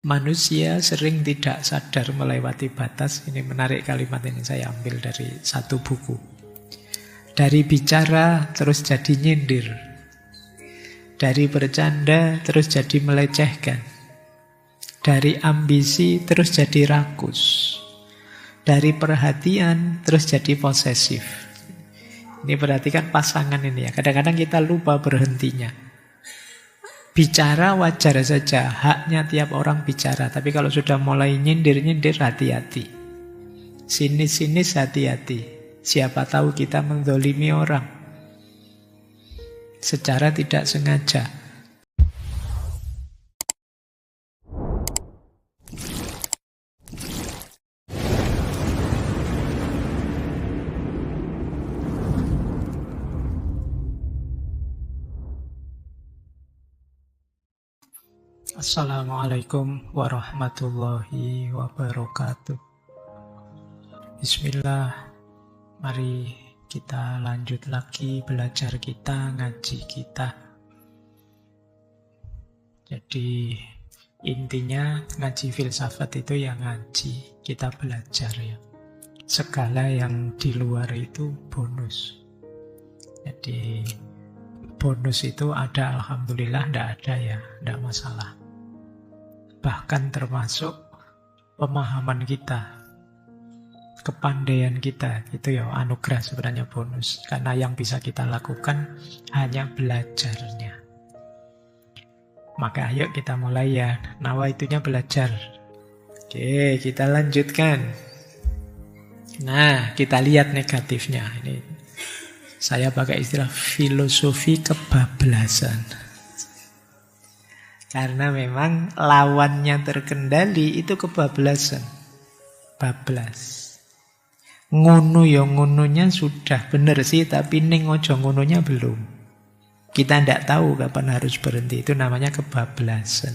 Manusia sering tidak sadar melewati batas. Ini menarik kalimat ini, saya ambil dari satu buku. Dari bicara terus jadi nyindir. Dari bercanda terus jadi melecehkan. Dari ambisi terus jadi rakus. Dari perhatian terus jadi posesif. Ini perhatikan pasangan ini ya. Kadang-kadang kita lupa berhentinya. Bicara wajar saja, haknya tiap orang bicara. Tapi kalau sudah mulai nyindir-nyindir, hati-hati. Sinis-sinis, hati-hati. Siapa tahu kita menzolimi orang secara tidak sengaja. Assalamualaikum warahmatullahi wabarakatuh. Bismillah. Mari kita lanjut lagi belajar kita, ngaji kita. Jadi intinya ngaji filsafat itu ya ngaji, kita belajar ya. Segala yang di luar itu bonus. Jadi bonus itu ada, alhamdulillah, tidak ada ya, tidak masalah. Bahkan termasuk pemahaman kita, kepandaian kita, itu ya anugerah sebenarnya, bonus. Karena yang bisa kita lakukan hanya belajarnya. Maka ayo kita mulai ya, nawaitunya belajar. Oke, kita lanjutkan. Nah, kita lihat negatifnya. Ini saya pakai istilah filosofi kebablasan. Karena memang lawannya terkendali itu kebablasan. Bablas. Ngono ya ngononya sudah benar sih, tapi ning ojo ngononya belum. Kita tidak tahu kapan harus berhenti. Itu namanya kebablasan.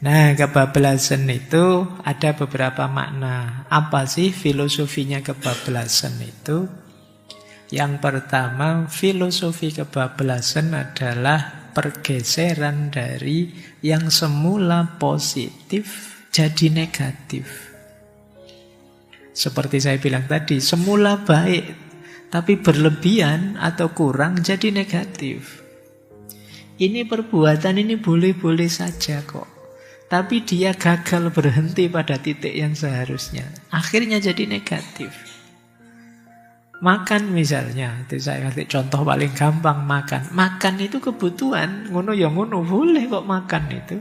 Nah, kebablasan itu ada beberapa makna. Apa sih filosofinya kebablasan itu? Yang pertama, filosofi kebablasan adalah pergeseran dari yang semula positif jadi negatif. Seperti saya bilang tadi, semula baik, tapi berlebihan atau kurang jadi negatif. Ini perbuatan ini boleh-boleh saja kok. Tapi dia gagal berhenti pada titik yang seharusnya. Akhirnya jadi negatif. Makan misalnya, itu saya kasih contoh paling gampang, makan. Makan itu kebutuhan, ngono ya ngono, boleh kok makan itu.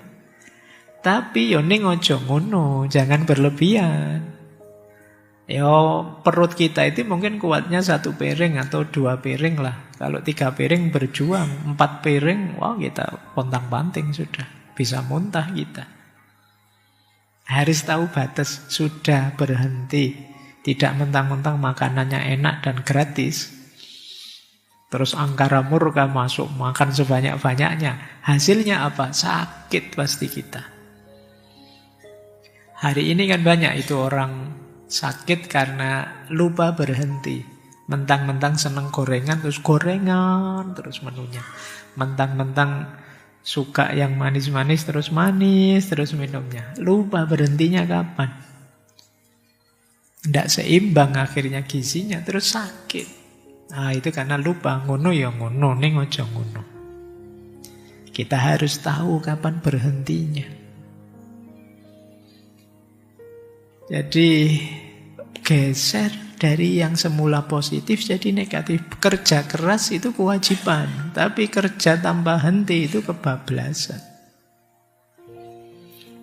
Tapi yo ning ojo ngono, jangan berlebihan. Yo perut kita itu mungkin kuatnya 1 piring atau 2 piring lah. Kalau 3 piring berjuang, 4 piring, wah kita pontang-panting sudah, bisa muntah kita. Harus tahu batas, sudah berhenti. Tidak mentang-mentang makanannya enak dan gratis, terus angkara murka masuk, makan sebanyak-banyaknya. Hasilnya apa? Sakit pasti kita. Hari ini kan banyak itu orang sakit karena lupa berhenti. Mentang-mentang seneng gorengan, terus gorengan terus menunya. Mentang-mentang suka yang manis-manis, terus manis terus minumnya. Lupa berhentinya kapan. Tidak seimbang akhirnya gizinya, terus sakit. Nah itu karena lupa, ngono ya ngono, ning ojo ngono. Kita harus tahu kapan berhentinya. Jadi geser dari yang semula positif jadi negatif. Kerja keras itu kewajiban, tapi kerja tanpa henti itu kebablasan.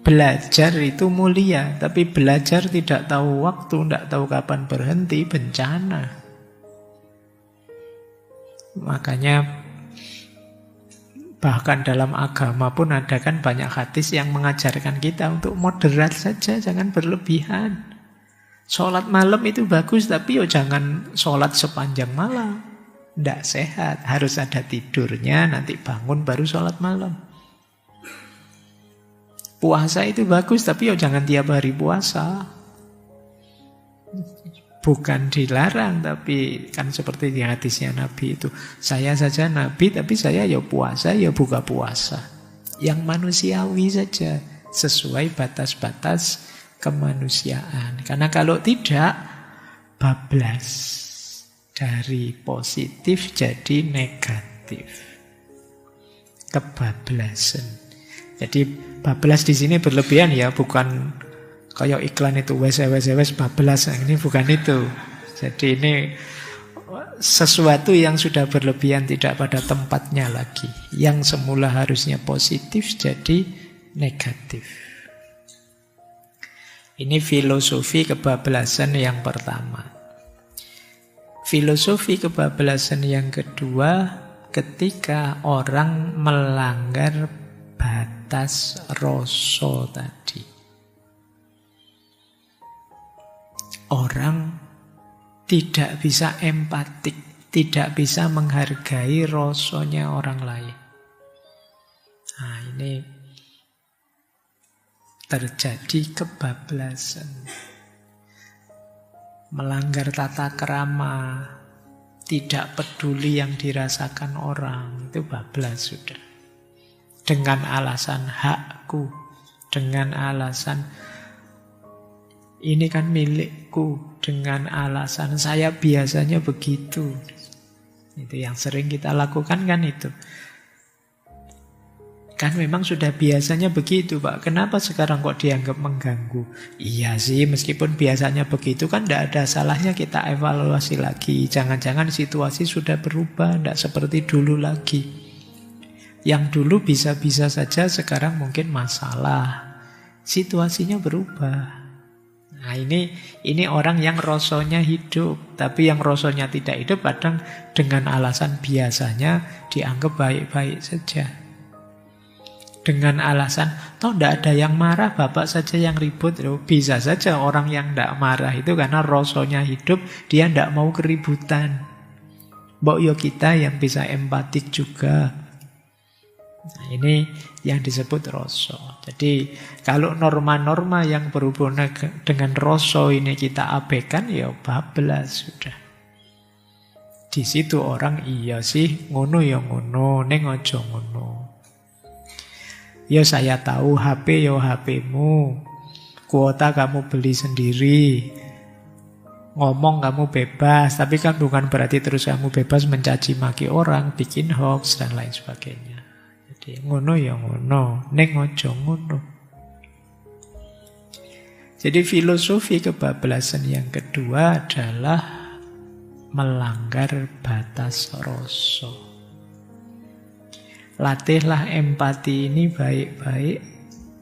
Belajar itu mulia, tapi belajar tidak tahu waktu, tidak tahu kapan berhenti, bencana. Makanya bahkan dalam agama pun ada kan banyak hadis yang mengajarkan kita untuk moderat saja, jangan berlebihan. Sholat malam itu bagus, tapi jangan sholat sepanjang malam. Tidak sehat, harus ada tidurnya, nanti bangun baru sholat malam. Puasa itu bagus, tapi jangan tiap hari puasa. Bukan dilarang, tapi kan seperti di hadisnya Nabi itu. Saya saja Nabi, tapi saya ya puasa, ya buka puasa. yang manusiawi saja, sesuai batas-batas kemanusiaan. Karena kalau tidak, bablas. Dari positif jadi negatif. Kebablasan. Jadi bablas di sini berlebihan ya, bukan kayak iklan itu wes bablas. Ini bukan itu. Jadi ini sesuatu yang sudah berlebihan, tidak pada tempatnya lagi. Yang semula harusnya positif jadi negatif. Ini filosofi kebablasan yang pertama. Filosofi kebablasan yang kedua, ketika orang melanggar batas rasa tadi. Orang tidak bisa empatik, tidak bisa menghargai rasanya orang lain. Nah, ini terjadi kebablasan. Melanggar tata krama, tidak peduli yang dirasakan orang, itu bablas sudah. Dengan alasan hakku, dengan alasan ini kan milikku, dengan alasan saya biasanya begitu. Itu yang sering kita lakukan kan itu. Kan memang sudah biasanya begitu, Pak. Kenapa sekarang kok dianggap mengganggu? Iya sih, meskipun biasanya begitu kan tidak ada salahnya kita evaluasi lagi. Jangan-jangan situasi sudah berubah, tidak seperti dulu lagi. Yang dulu bisa-bisa saja, sekarang mungkin masalah. Situasinya berubah. Nah ini orang yang rasanya hidup, tapi yang rasanya tidak hidup kadang dengan alasan biasanya dianggap baik-baik saja. Dengan alasan, toh tidak ada yang marah, bapak saja yang ribut. Bisa saja orang yang tidak marah itu karena rasanya hidup, dia tidak mau keributan. Mbok yo kita yang bisa empatik juga. Nah, ini yang disebut rasa. Jadi kalau norma-norma yang berhubungan dengan rasa ini kita abaikan, ya bablas sudah. Di situ orang iya sih, ngono ya ngono, ning aja ngono. Ya saya tahu HP ya HP-mu, kuota kamu beli sendiri, ngomong kamu bebas, tapi kan bukan berarti terus kamu bebas mencaci maki orang, bikin hoax dan lain sebagainya. Jadi ngono ya ngono, ning aja ngono. Jadi filosofi kebablasan yang kedua adalah melanggar batas rasa. Latihlah empati ini baik-baik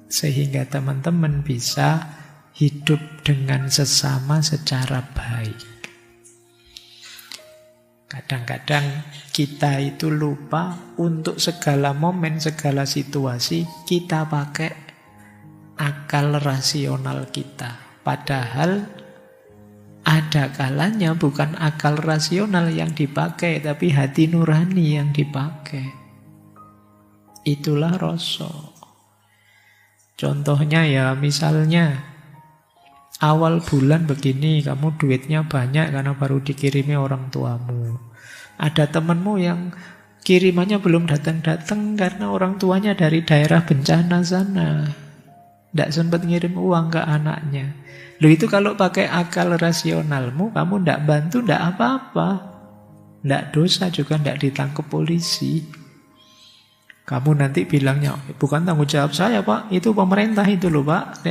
sehingga teman-teman bisa hidup dengan sesama secara baik. Kadang-kadang kita itu lupa untuk segala momen, segala situasi kita pakai akal rasional kita. Padahal ada kalanya bukan akal rasional yang dipakai, tapi hati nurani yang dipakai. Itulah rasa. Contohnya ya misalnya awal bulan begini, kamu duitnya banyak karena baru dikirimi orang tuamu. Ada temanmu yang kirimannya belum datang-datang karena orang tuanya dari daerah bencana sana. Tidak sempat ngirim uang ke anaknya. Loh itu kalau pakai akal rasionalmu, kamu tidak bantu, tidak apa-apa. Tidak dosa juga, tidak ditangkap polisi. Kamu nanti bilangnya, bukan tanggung jawab saya Pak, itu pemerintah itu loh Pak.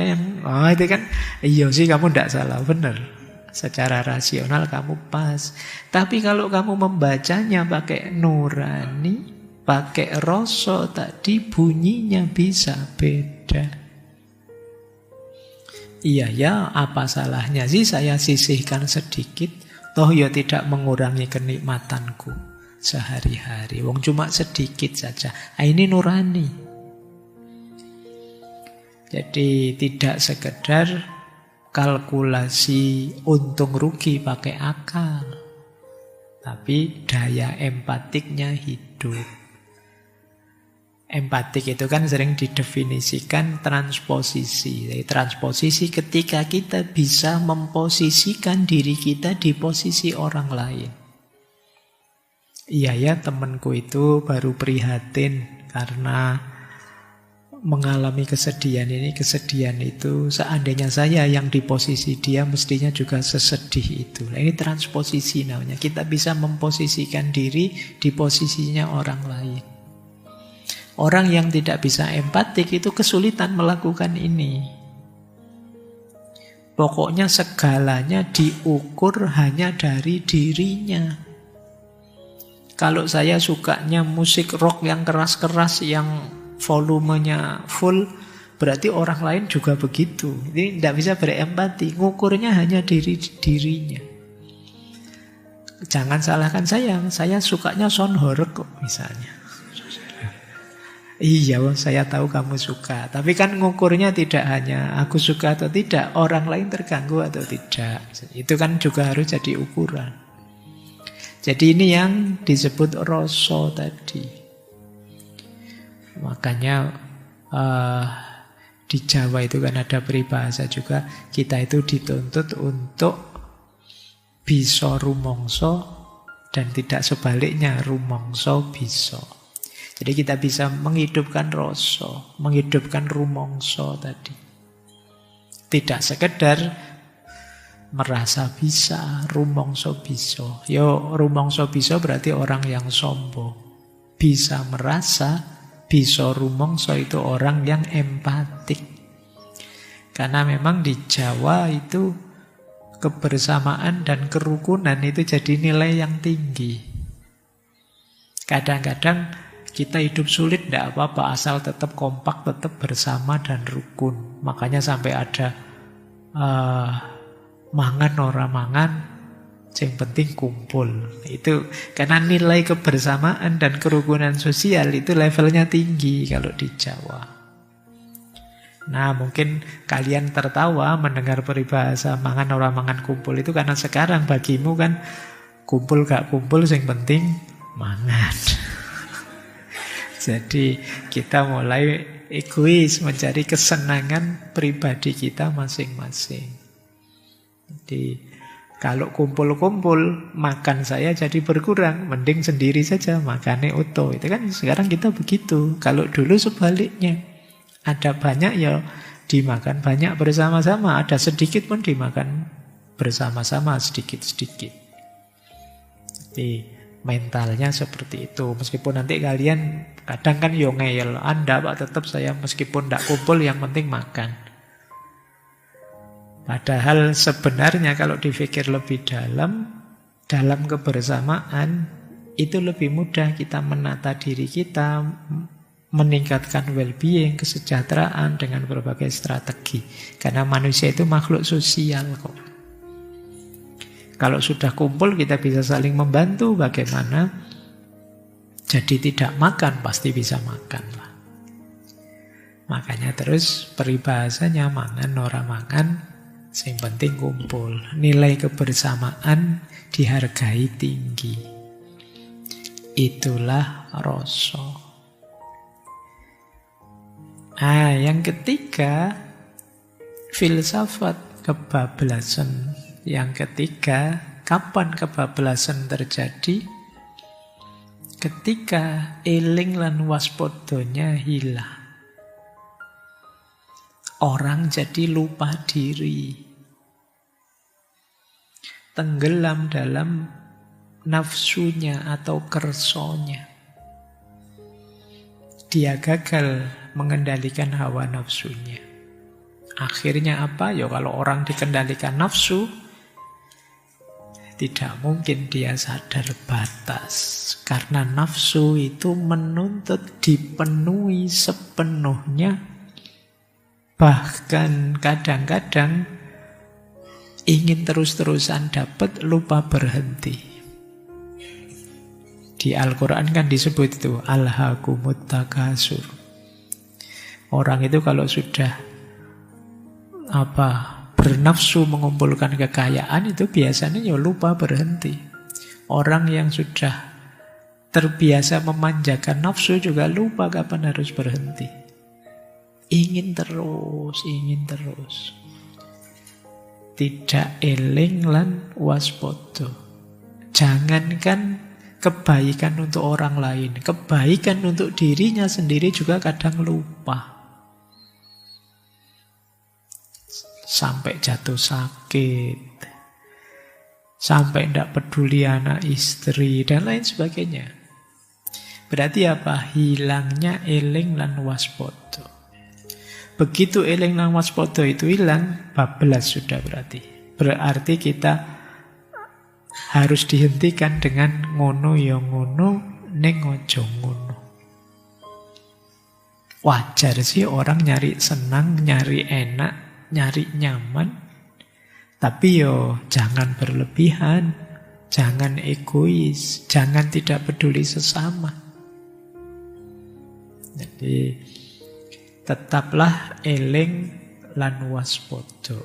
Itu kan, iya sih kamu tidak salah, benar. Secara rasional kamu pas. Tapi kalau kamu membacanya pakai nurani, pakai rasa tadi, bunyinya bisa beda. Iya ya, apa salahnya sih saya sisihkan sedikit, toh ya tidak mengurangi kenikmatanku sehari-hari. Wong cuma sedikit saja. Ini nurani. Jadi tidak sekedar kalkulasi untung rugi pakai akal, tapi daya empatiknya hidup. Empatik itu kan sering didefinisikan transposisi. Jadi transposisi ketika kita bisa memposisikan diri kita di posisi orang lain. Iya ya, temanku itu baru prihatin karena mengalami kesedihan ini, kesedihan itu, seandainya saya yang di posisi dia, mestinya juga sesedih itu. Nah, ini transposisi namanya. Kita bisa memposisikan diri di posisinya orang lain. Orang yang tidak bisa empatik itu kesulitan melakukan ini. Pokoknya segalanya diukur hanya dari dirinya. Kalau saya sukanya musik rock yang keras-keras, yang volumenya full, berarti orang lain juga begitu. Ini tidak bisa berempati, ngukurnya hanya dirinya. Jangan salahkan saya sukanya sound horror kok misalnya. Iya, saya tahu kamu suka, tapi kan ngukurnya tidak hanya aku suka atau tidak, orang lain terganggu atau tidak. Itu kan juga harus jadi ukuran. Jadi ini yang disebut rasa tadi. Makanya di Jawa itu kan ada peribahasa juga, kita itu dituntut untuk bisa rumangsa dan tidak sebaliknya, rumangsa bisa. Jadi kita bisa menghidupkan rasa, menghidupkan rumangsa tadi. Tidak sekedar merasa bisa, rumangsa bisa. Yo, rumangsa bisa berarti orang yang sombong. Bisa merasa, bisa rumangsa itu orang yang empatik. Karena memang di Jawa itu kebersamaan dan kerukunan itu jadi nilai yang tinggi. Kadang-kadang kita hidup sulit, tidak apa-apa, asal tetap kompak, tetap bersama dan rukun. Makanya sampai ada mangan ora mangan, yang penting kumpul. Itu karena nilai kebersamaan dan kerukunan sosial itu levelnya tinggi kalau di Jawa. Nah, mungkin kalian tertawa mendengar peribahasa mangan ora mangan kumpul itu karena sekarang bagimu kan kumpul gak kumpul yang penting mangan. Jadi kita mulai egois mencari kesenangan pribadi kita masing-masing. Jadi kalau kumpul-kumpul, makan saya jadi berkurang. Mending sendiri saja, makannya utuh. Itu kan sekarang kita begitu. Kalau dulu sebaliknya. Ada banyak ya dimakan banyak bersama-sama. Ada sedikit pun dimakan bersama-sama sedikit-sedikit. Jadi mentalnya seperti itu. Meskipun nanti kalian kadang kan yo ngeyel. Anda Pak tetap saya meskipun tidak kumpul yang penting makan. Padahal sebenarnya kalau dipikir lebih dalam kebersamaan itu lebih mudah kita menata diri kita, meningkatkan well-being, kesejahteraan dengan berbagai strategi. Karena manusia itu makhluk sosial kok. Kalau sudah kumpul kita bisa saling membantu. Bagaimana? Jadi tidak makan pasti bisa makan lah. Makanya terus peribahasanya mangan ora mangan, yang penting kumpul. Nilai kebersamaan dihargai tinggi. Itulah rasa. Yang ketiga, filsafat kebablasan. Yang ketiga, kapan kebablasan terjadi? Ketika eling lan waspodonya hilang. Orang jadi lupa diri. Tenggelam dalam nafsunya atau kersonya. Dia gagal mengendalikan hawa nafsunya. Akhirnya apa? Ya kalau orang dikendalikan nafsu, tidak mungkin dia sadar batas. Karena nafsu itu menuntut dipenuhi sepenuhnya. Bahkan kadang-kadang ingin terus-terusan dapat, lupa berhenti. Di Al-Quran kan disebut itu alhaakumut takasur. Orang itu kalau sudah bernafsu mengumpulkan kekayaan itu biasanya ya lupa berhenti. Orang yang sudah terbiasa memanjakan nafsu juga lupa kapan harus berhenti. Ingin terus. Tidak eling lan waspada. Jangankan kebaikan untuk orang lain, kebaikan untuk dirinya sendiri juga kadang lupa. sampai jatuh sakit, sampai tidak peduli anak istri, dan lain sebagainya. Berarti apa? Hilangnya eling lan waspada. Begitu eling lan waspada itu hilang, bablas sudah berarti. Berarti kita harus dihentikan dengan ngono ya ngono, ning ojo ngono. Wajar sih orang nyari senang, nyari enak, nyari nyaman. Tapi yo jangan berlebihan, jangan egois, jangan tidak peduli sesama. Jadi tetaplah eling lan waspada.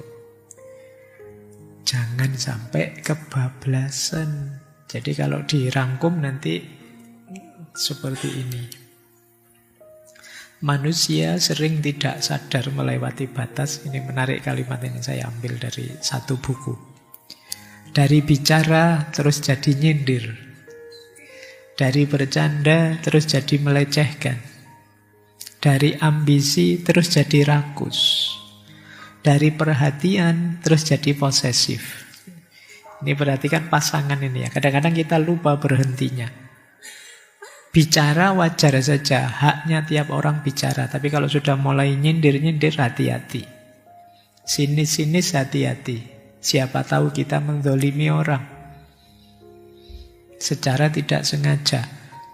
Jangan sampai kebablasan. Jadi kalau dirangkum nanti seperti ini. Manusia sering tidak sadar melewati batas. Ini menarik kalimat ini, saya ambil dari satu buku. Dari bicara terus jadi nyindir. Dari bercanda terus jadi melecehkan. Dari ambisi terus jadi rakus. Dari perhatian terus jadi posesif. Ini perhatikan pasangan ini ya. Kadang-kadang kita lupa berhentinya. Bicara wajar saja, haknya tiap orang bicara. Tapi kalau sudah mulai nyindir-nyindir, hati-hati. Sinis-sinis, hati-hati. Siapa tahu kita menzolimi orang secara tidak sengaja.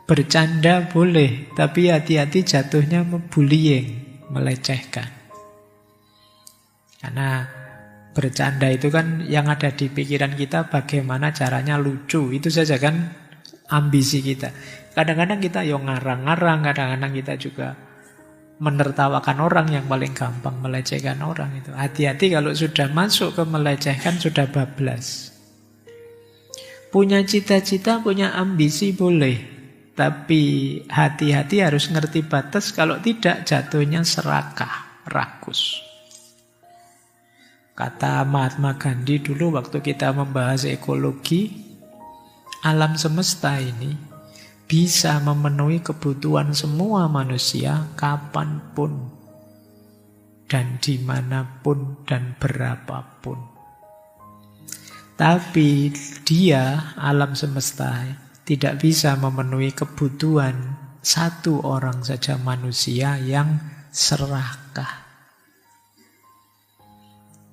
Bercanda boleh, tapi hati-hati jatuhnya bullying, melecehkan. Karena bercanda itu kan yang ada di pikiran kita bagaimana caranya lucu. Itu saja kan ambisi kita. Kadang-kadang kita yang ngarang-ngarang, kadang-kadang kita juga menertawakan orang yang paling gampang melecehkan orang itu. Hati-hati kalau sudah masuk ke melecehkan, sudah bablas. Punya cita-cita, punya ambisi boleh. Tapi hati-hati harus ngerti batas, kalau tidak jatuhnya serakah, rakus. Kata Mahatma Gandhi dulu waktu kita membahas ekologi, alam semesta ini bisa memenuhi kebutuhan semua manusia kapanpun dan dimanapun dan berapapun. Tapi dia, alam semesta, tidak bisa memenuhi kebutuhan satu orang saja manusia yang serakah.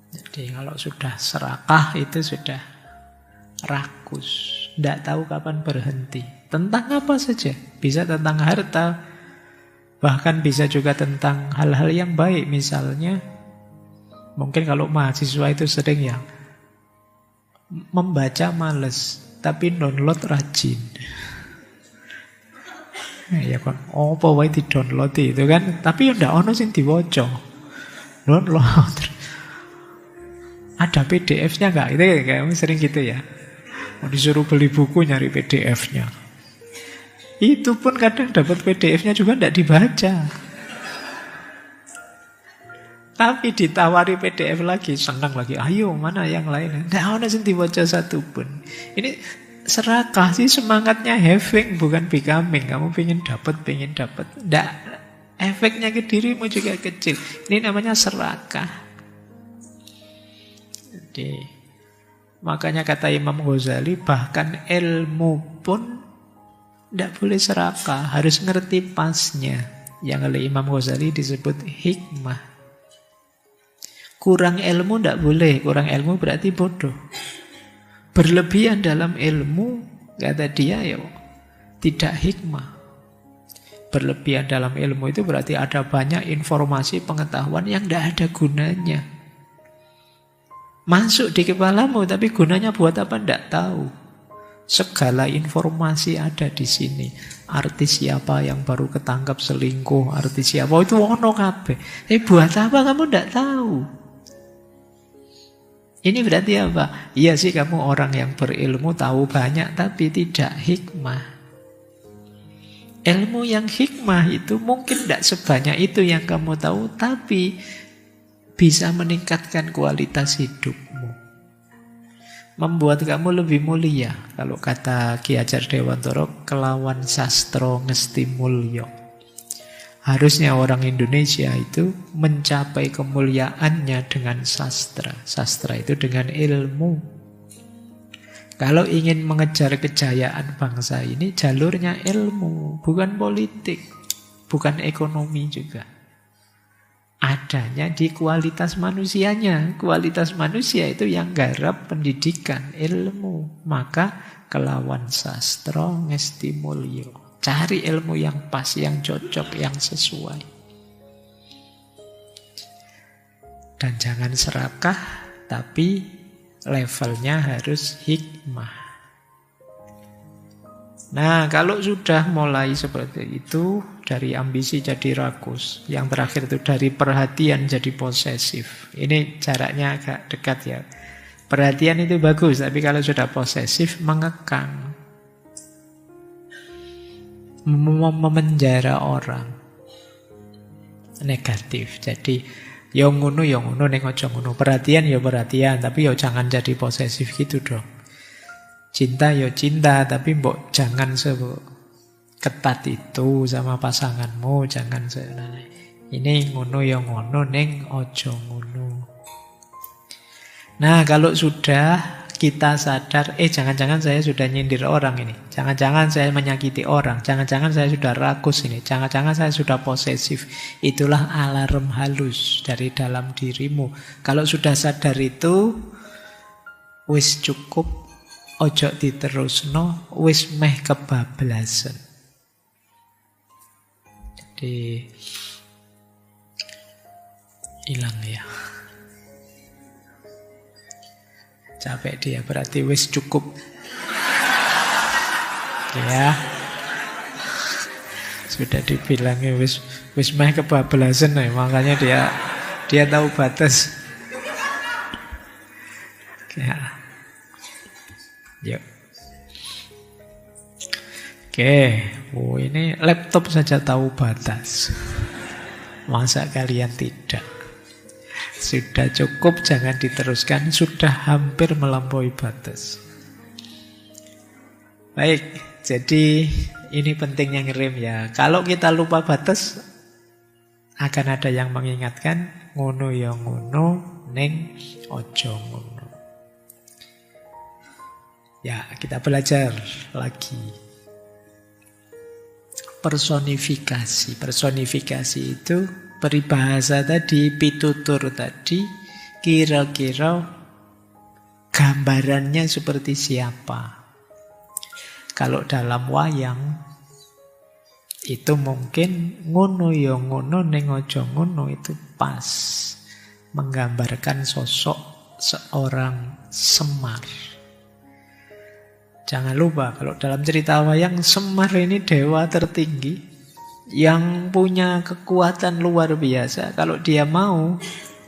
Jadi kalau sudah serakah itu sudah rakus, tidak tahu kapan berhenti. Tentang apa saja, bisa tentang harta, bahkan bisa juga tentang hal-hal yang baik. Misalnya, mungkin kalau mahasiswa itu sering ya, membaca males, tapi download rajin. Ya kan, apa wae di-download itu kan, tapi ndak ono sing diwaca. Download. Ada PDF-nya enggak? Itu kayak sering gitu ya. Mau disuruh beli buku nyari PDF-nya. Itu pun kadang dapat PDF-nya juga ndak dibaca. Tapi ditawari PDF lagi, senang lagi. Ayo, mana yang lain? Nggak ada yang dibaca satu pun. Ini serakah sih, semangatnya having, bukan becoming. Kamu pengen dapat. Nggak, efeknya ke dirimu juga kecil. Ini namanya serakah. Jadi, makanya kata Imam Ghazali, bahkan ilmu pun nggak boleh serakah. Harus ngerti pasnya. Yang oleh Imam Ghazali disebut hikmah. Kurang ilmu tidak boleh. Kurang ilmu berarti bodoh. Berlebihan dalam ilmu, kata dia, ya tidak hikmah. Berlebihan dalam ilmu itu berarti ada banyak informasi pengetahuan yang tidak ada gunanya. Masuk di kepalamu, tapi gunanya buat apa tidak tahu. Segala informasi ada di sini. Artis siapa yang baru ketangkap selingkuh, artis siapa, itu ono kabeh. Buat apa kamu tidak tahu? Ini berarti apa? Iya sih kamu orang yang berilmu, tahu banyak, tapi tidak hikmah. Ilmu yang hikmah itu mungkin tidak sebanyak itu yang kamu tahu, tapi bisa meningkatkan kualitas hidupmu. Membuat kamu lebih mulia. Kalau kata Ki Hajar Dewantara, kelawan sastro ngesti mulya. Harusnya orang Indonesia itu mencapai kemuliaannya dengan sastra. Sastra itu dengan ilmu. Kalau ingin mengejar kejayaan bangsa ini, jalurnya ilmu, bukan politik, bukan ekonomi juga. Adanya di kualitas manusianya. Kualitas manusia itu yang garap pendidikan, ilmu. Maka kelawan sastra ngesti mulya. Cari ilmu yang pas, yang cocok, yang sesuai. Dan jangan serakah, tapi levelnya harus hikmah. Nah, kalau sudah mulai seperti itu, dari ambisi jadi rakus. Yang terakhir itu dari perhatian jadi posesif. Ini jaraknya agak dekat ya. Perhatian itu bagus, tapi kalau sudah posesif, mengekang. Memenjara orang. Negatif. Jadi yang ngono ning aja ngono. Perhatian ya perhatian, tapi ya jangan jadi posesif gitu dong. Cinta ya cinta, tapi mbok jangan seketat itu sama pasanganmu, jangan ini ngono ya ngono ning aja ngono. Nah, kalau sudah kita sadar, jangan-jangan saya sudah nyindir orang ini. Jangan-jangan saya menyakiti orang. Jangan-jangan saya sudah rakus ini. Jangan-jangan saya sudah posesif. Itulah alarm halus dari dalam dirimu. Kalau sudah sadar itu, wis cukup, ojo diterusno, wis meh kebablasan. Jadi, hilang ya. Capek dia, berarti wis cukup. Ya. Sudah dibilangnya wis meh kebablasan ya, makanya dia tahu batas. Ya. Yuk. Oke, ini laptop saja tahu batas. Masa kalian tidak? Sudah cukup, jangan diteruskan. Sudah hampir melampaui batas. Baik, jadi ini pentingnya ngerem ya. Kalau kita lupa batas, akan ada yang mengingatkan, ngono ya ngono, ning ojo ngono. Ya, kita belajar lagi. Personifikasi. Personifikasi itu peribahasa tadi, pitutur tadi, kira-kira gambarannya seperti siapa. Kalau dalam wayang, itu mungkin ngono ya ngono ning aja ngono itu pas. Menggambarkan sosok seorang Semar. Jangan lupa, kalau dalam cerita wayang, Semar ini dewa tertinggi yang punya kekuatan luar biasa. Kalau dia mau,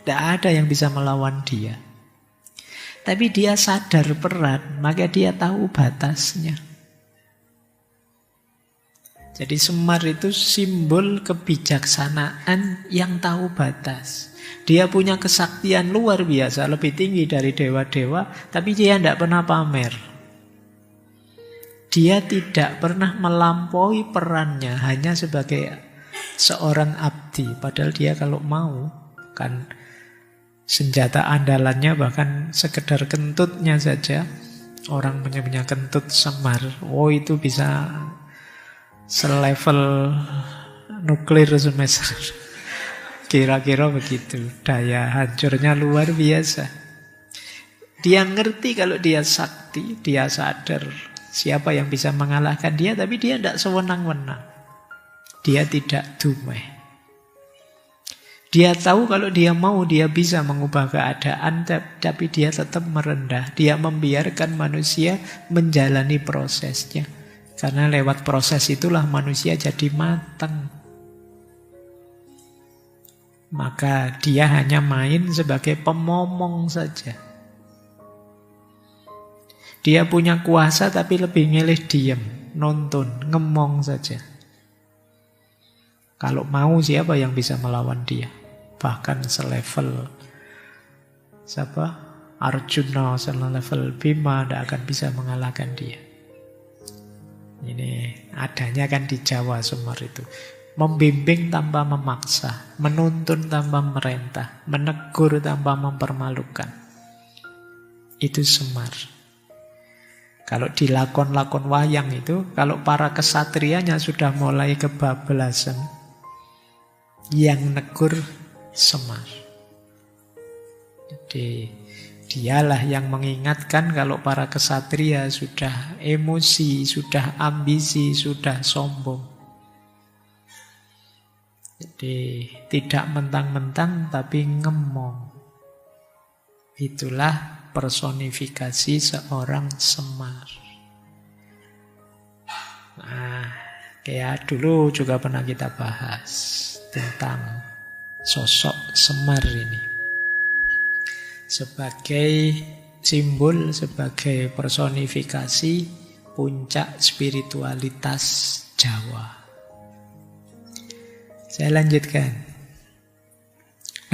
tidak ada yang bisa melawan dia. Tapi dia sadar peran, maka dia tahu batasnya. Jadi Semar itu simbol kebijaksanaan yang tahu batas. Dia punya kesaktian luar biasa, lebih tinggi dari dewa-dewa, tapi dia tidak pernah pamer. Dia tidak pernah melampaui perannya hanya sebagai seorang abdi. Padahal dia kalau mau, kan senjata andalannya bahkan sekedar kentutnya saja. Orang punya kentut Semar, itu bisa selevel nuklir semester. Kira-kira begitu. Daya hancurnya luar biasa. Dia ngerti kalau dia sakti, dia sadar siapa yang bisa mengalahkan dia, tapi dia tidak sewenang-wenang. Dia tidak dumeh. Dia tahu kalau dia mau, dia bisa mengubah keadaan, tapi dia tetap merendah. Dia membiarkan manusia menjalani prosesnya. Karena lewat proses itulah manusia jadi matang. Maka dia hanya main sebagai pemomong saja. Dia punya kuasa tapi lebih milih diam, nonton, ngemong saja. Kalau mau, siapa yang bisa melawan dia? Bahkan selevel siapa? Arjuna, selevel Bima tidak akan bisa mengalahkan dia. Ini adanya kan di Jawa Semar itu. membimbing tanpa memaksa, menuntun tanpa merintah, menegur tanpa mempermalukan. Itu Semar. Kalau di lakon-lakon wayang itu, kalau para kesatrianya sudah mulai kebablasan, yang negur Semar. Jadi dialah yang mengingatkan kalau para kesatria sudah emosi, sudah ambisi, sudah sombong. Jadi tidak mentang-mentang tapi ngemong. Itulah personifikasi seorang Semar. Nah, kayak dulu juga pernah kita bahas tentang sosok Semar ini. Sebagai simbol, sebagai personifikasi puncak spiritualitas Jawa. Saya lanjutkan.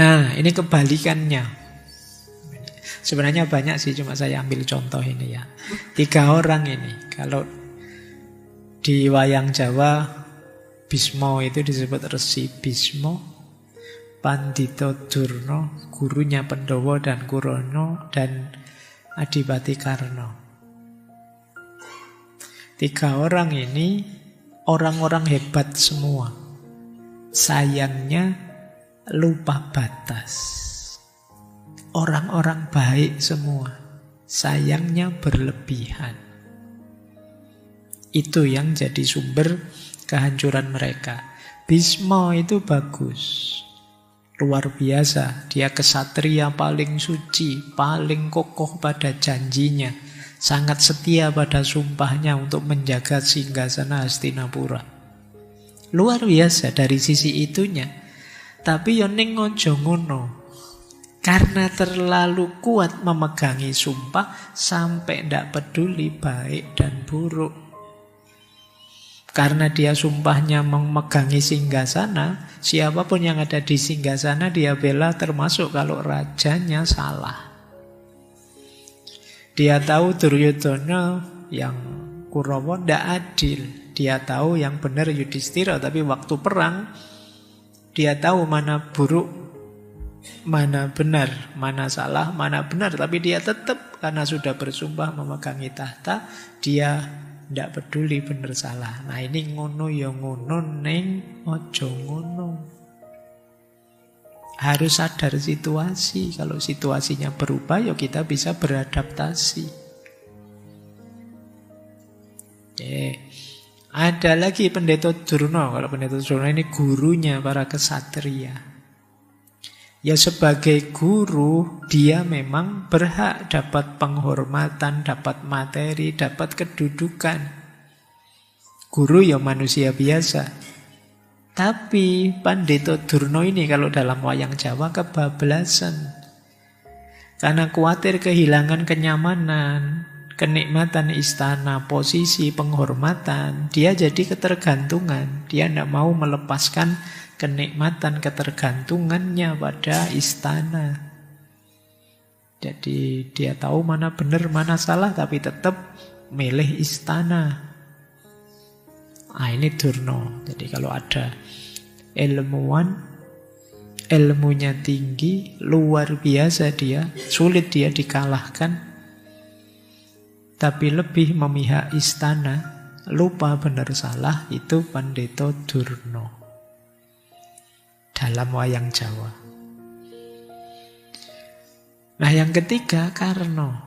Nah, ini kebalikannya. Sebenarnya banyak sih, cuma saya ambil contoh ini ya. 3 orang ini. Kalau di wayang Jawa, Bisma itu disebut Resi Bisma, Pandhita Durna, gurunya Pandhawa dan Kurana, dan Adipati Karna. 3 orang ini orang-orang hebat semua. Sayangnya lupa batas. Orang-orang baik semua. Sayangnya berlebihan. Itu yang jadi sumber kehancuran mereka. Bisma itu bagus. Luar biasa, dia kesatria paling suci, paling kokoh pada janjinya, sangat setia pada sumpahnya untuk menjaga singgasana Hastinapura. Luar biasa dari sisi itunya. Tapi yo ning aja ngono. Karena terlalu kuat memegangi sumpah sampai ndak peduli baik dan buruk. Karena dia sumpahnya memegangi singgasana, siapapun yang ada di singgasana dia bela, termasuk kalau rajanya salah. Dia tahu Duryodhana yang Kurawa tidak adil. Dia tahu yang benar Yudhistira, tapi waktu perang dia tahu mana buruk, mana benar, mana salah, mana benar. Tapi dia tetap, karena sudah bersumpah memegangi tahta, dia tidak peduli benar salah. Nah ini ngono ya ngono, neng ojo ngono. Harus sadar situasi. Kalau situasinya berubah, ya kita bisa beradaptasi. Oke. Ada lagi Pendeta Durna. Kalau Pendeta Durna ini gurunya para kesatria. Ya sebagai guru, dia memang berhak dapat penghormatan, dapat materi, dapat kedudukan. Guru ya manusia biasa. Tapi Pandeta Durna ini kalau dalam wayang Jawa kebablasan. Karena khawatir kehilangan kenyamanan, kenikmatan istana, posisi, penghormatan, dia jadi ketergantungan. Dia tidak mau melepaskan kenikmatan ketergantungannya pada istana. Jadi dia tahu mana benar, mana salah, tapi tetap milih istana. Ah ini Durna. Jadi kalau ada ilmuwan, ilmunya tinggi, luar biasa dia, sulit dia dikalahkan, tapi lebih memihak istana, lupa benar salah, itu Pandeta Durna dalam wayang Jawa. Nah yang ketiga Karna.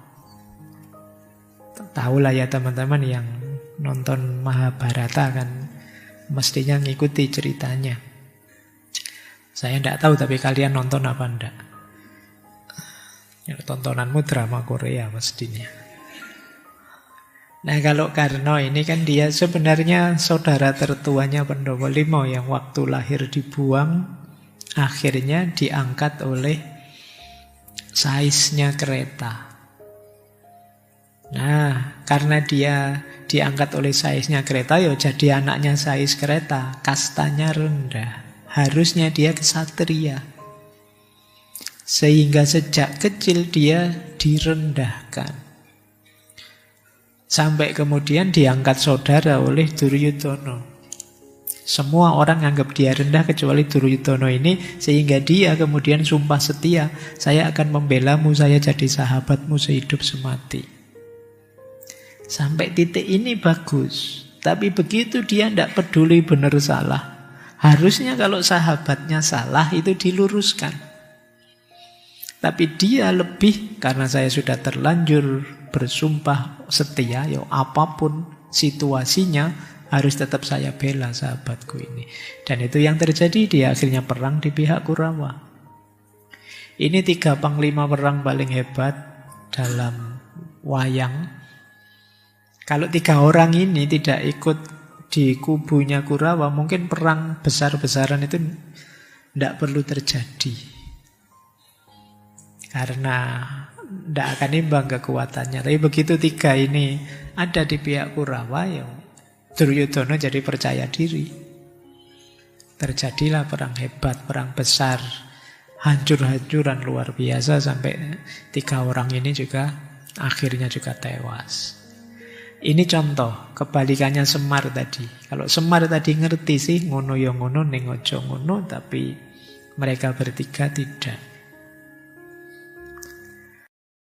Tahulah ya teman-teman yang nonton Mahabharata kan mestinya ngikuti ceritanya. Saya tidak tahu tapi kalian nonton apa enggak. Ya, tontonanmu drama Korea mestinya. Nah kalau Karna ini kan dia sebenarnya saudara tertuanya Pandhawa 5 yang waktu lahir dibuang, akhirnya diangkat oleh Saisnya Kreta. Nah karena dia diangkat oleh Saisnya Kreta, ya jadi anaknya Sais Kreta, kastanya rendah. Harusnya dia kesatria. Sehingga sejak kecil dia direndahkan. Sampai kemudian diangkat saudara oleh Duryodhana. Semua orang anggap dia rendah kecuali Duryudono ini, sehingga dia kemudian sumpah setia, saya akan membelamu, saya jadi sahabatmu sehidup semati. Sampai titik ini bagus. Tapi begitu dia tidak peduli benar salah. Harusnya kalau sahabatnya salah itu diluruskan. Tapi dia lebih, karena saya sudah terlanjur bersumpah setia, ya apapun situasinya, harus tetap saya bela sahabatku ini. Dan itu yang terjadi, dia akhirnya perang di pihak Kurawa. Ini 3 panglima perang paling hebat dalam wayang. Kalau 3 orang ini tidak ikut di kubunya Kurawa, mungkin perang besar-besaran itu tidak perlu terjadi. Karena tidak akan imbang kekuatannya. Tapi begitu 3 ini ada di pihak Kurawa, ya Duryudono jadi percaya diri. Terjadilah perang hebat, perang besar, hancur-hancuran luar biasa, sampai 3 orang ini juga akhirnya juga tewas. Ini contoh kebalikannya Semar tadi. Kalau Semar tadi ngerti sih ngono ya ngono ning aja ngono, tapi mereka bertiga tidak.